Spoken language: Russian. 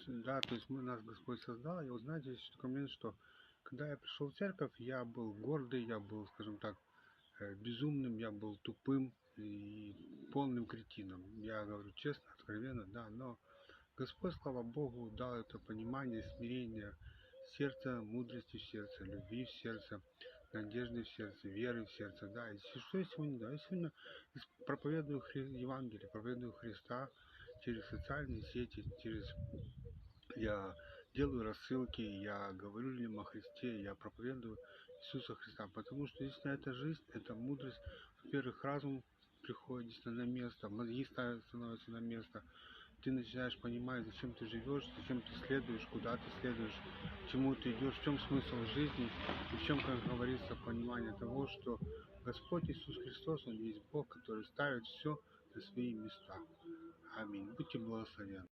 да, то есть нас Господь создал. И вот знаете, есть такой момент, что когда я пришел в церковь, я был гордый, я был, скажем так, безумным, я был тупым и полным кретином. Я говорю честно, откровенно, да, но Господь, слава Богу, дал это понимание, смирение сердца, мудрости в сердце, любви в сердце, надежды в сердце, веры в сердце, да. И что я сегодня, да, я сегодня проповедую Евангелие, проповедую Христа через социальные сети, я делаю рассылки, я говорю людям о Христе, я проповедую Иисуса Христа, потому что если это жизнь, это мудрость, во-первых, разум приходит действительно на место, мозги становятся на место, ты начинаешь понимать, зачем ты живешь, зачем ты следуешь, куда ты следуешь, к чему ты идешь, в чем смысл жизни, и в чем, как говорится, понимание того, что Господь Иисус Христос, Он есть Бог, который ставит все на свои места. Аминь. Будьте благословенны.